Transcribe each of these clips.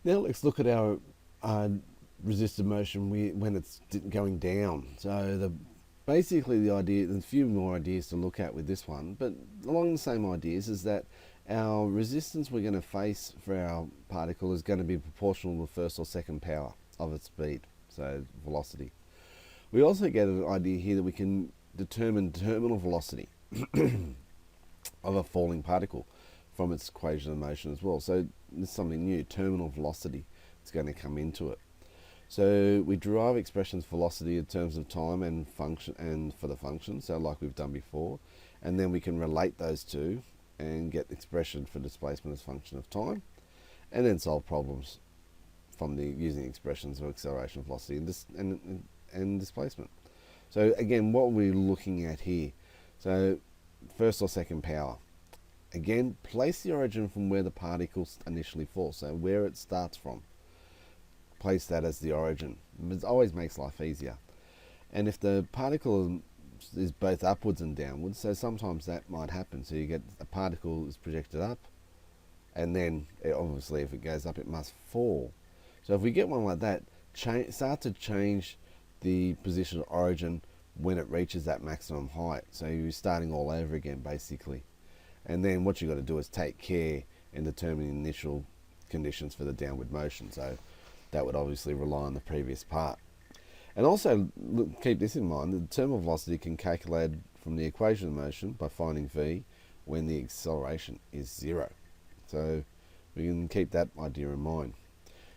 Now let's look at our uh, resisted motion when it's going down. So basically the idea, there's a few more ideas to look at with this one, but along the same ideas is that our resistance we're going to face for our particle is going to be proportional to the first or second power of its speed, so velocity. We also get an idea here that we can determine terminal velocity of a falling particle from its equation of motion as well. So there's something new, terminal velocity, is going to come into it. So we derive expressions for velocity in terms of time and function, and for the function, so like we've done before, and then we can relate those two and get expression for displacement as function of time, and then solve problems from using expressions of acceleration, velocity, and displacement. So again, what are we looking at here? So first or second power. Again, place the origin from where the particle initially falls, so where it starts from. Place that as the origin. It always makes life easier. And if the particle is both upwards and downwards, so sometimes that might happen. So you get a particle is projected up, and then obviously if it goes up, it must fall. So if we get one like that, start to change the position of origin when it reaches that maximum height. So you're starting all over again, basically. And then what you've got to do is take care in determining initial conditions for the downward motion. So that would obviously rely on the previous part. And also keep this in mind, the terminal velocity can calculate from the equation of motion by finding v when the acceleration is 0. So we can keep that idea in mind.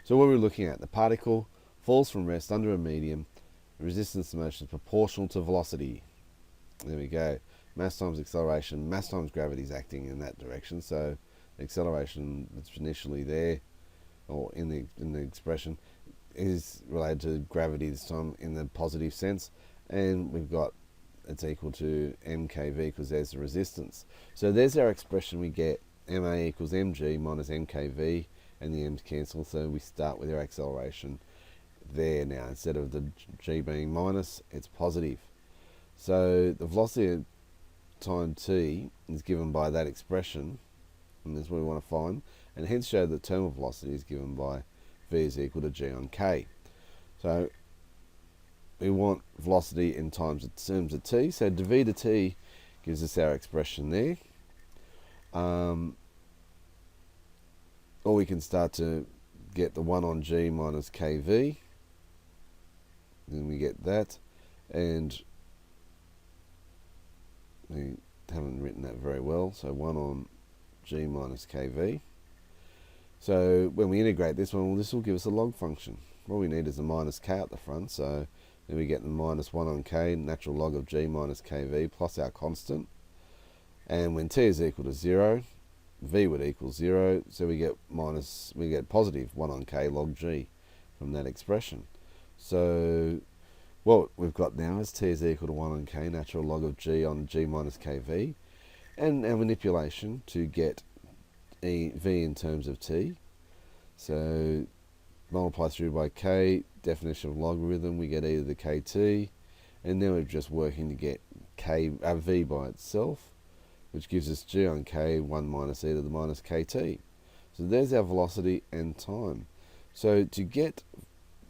So what we're looking at, the particle falls from rest under a medium, resistance to motion is proportional to velocity. There we go. Mass times acceleration, mass times gravity is acting in that direction. So the acceleration that's initially there, or in the expression, is related to gravity this time in the positive sense, and we've got it's equal to mkv because there's the resistance. So there's our expression. We get ma equals mg minus mkv, and the m's cancel, so we start with our acceleration there now. Instead of the g being minus, it's positive. So the velocity at time t is given by that expression, and that's what we want to find, and hence show that terminal velocity is given by v is equal to g on k. So we want velocity in terms of t, so v to t gives us our expression there. Or we can start to get the 1 on g minus kv, then we get that, and we haven't written that very well, so 1 on g minus kv. So when we integrate this one, well, this will give us a log function. All we need is a minus k at the front, so then we get the minus 1 on k, natural log of g minus kv, plus our constant. And when t is equal to 0, v would equal 0, so we get positive 1 on k log g from that expression. So what we've got now is t is equal to 1 on k, natural log of g on g minus kv, and our manipulation to get v in terms of t. So multiply through by k, definition of logarithm, we get e to the kt, and then we're just working to get v by itself, which gives us g on k, 1 minus e to the minus kt. So there's our velocity and time. So to get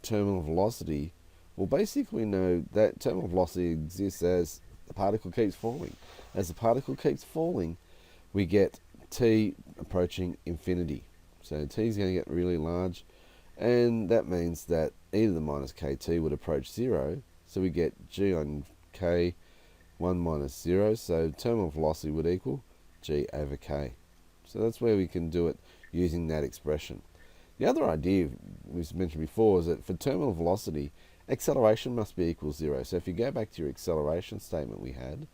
terminal velocity, well, basically we know that terminal velocity exists as the particle keeps falling. As the particle keeps falling, we get t approaching infinity. So t is going to get really large, and that means that e to the minus kt would approach 0, so we get g on k 1 minus 0, so terminal velocity would equal g over k. So that's where we can do it using that expression. The other idea we mentioned before is that for terminal velocity, acceleration must be equal 0. So if you go back to your acceleration statement we had,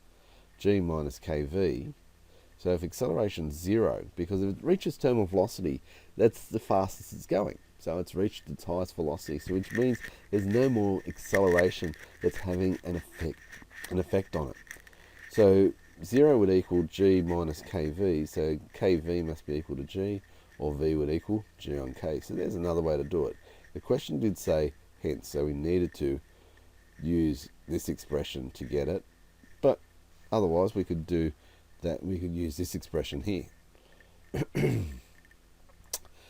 g minus kv, so if acceleration is 0, because if it reaches terminal velocity, that's the fastest it's going. So it's reached its highest velocity, so which means there's no more acceleration that's having an effect on it. So 0 would equal g minus kv, so kv must be equal to g, or v would equal g on k. So there's another way to do it. The question did say hence, so we needed to use this expression to get it, but otherwise we could do that. We could use this expression here.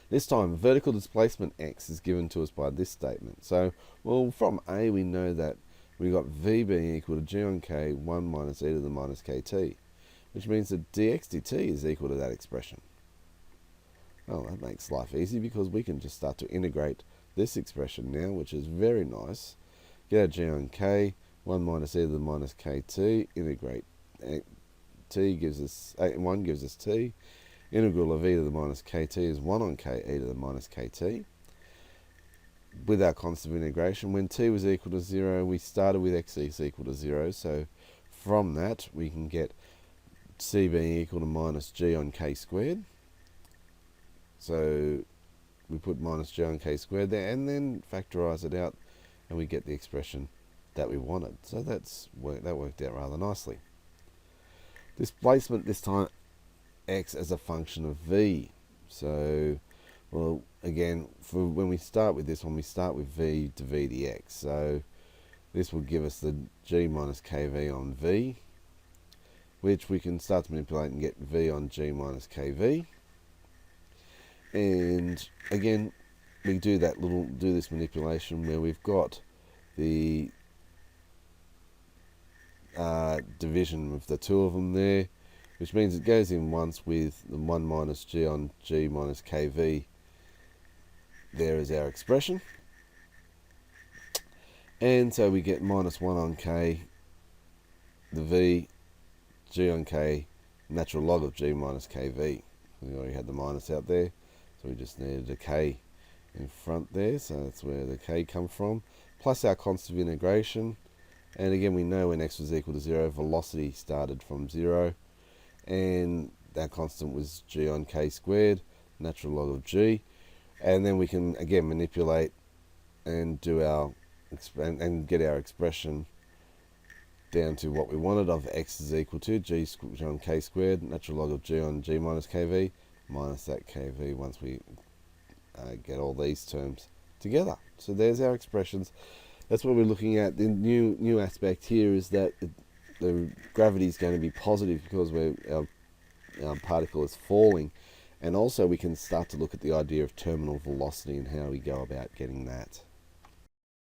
This time, vertical displacement x is given to us by this statement. So, well, from A we know that we got v being equal to g on k 1 minus e to the minus kt, which means that dx dt is equal to that expression. Well, that makes life easy because we can just start to integrate this expression now, which is very nice. Get our g on k, 1 minus e to the minus kt, integrate t gives us 1 gives us t. Integral of e to the minus kt is 1 on k e to the minus kt. With our constant of integration, when t was equal to 0, we started with x is equal to 0. So from that, we can get c being equal to minus g on k squared. So we put minus g on k squared there and then factorise it out, and we get the expression that we wanted. So that worked out rather nicely. Displacement this time x as a function of v. So, well, again, for when we start with this one, we start with v to v dx. So this will give us the g minus kv on v, which we can start to manipulate and get v on g minus kv. And again, we do this manipulation where we've got the division of the two of them there, which means it goes in once with the 1 minus g on g minus kv. There is our expression. And so we get minus 1 on k, the v, g on k, natural log of g minus kv. We already had the minus out there, so we just needed a k in front there, so that's where the k come from, plus our constant of integration. And again, we know when x was equal to 0, velocity started from 0, and our constant was g on k squared, natural log of g. And then we can again manipulate and do our and get our expression down to what we wanted of x is equal to g on k squared, natural log of g on g minus kv, minus that kv once we get all these terms together. So there's our expressions. That's what we're looking at. The new aspect here is that the gravity is going to be positive because our particle is falling. And also we can start to look at the idea of terminal velocity and how we go about getting that.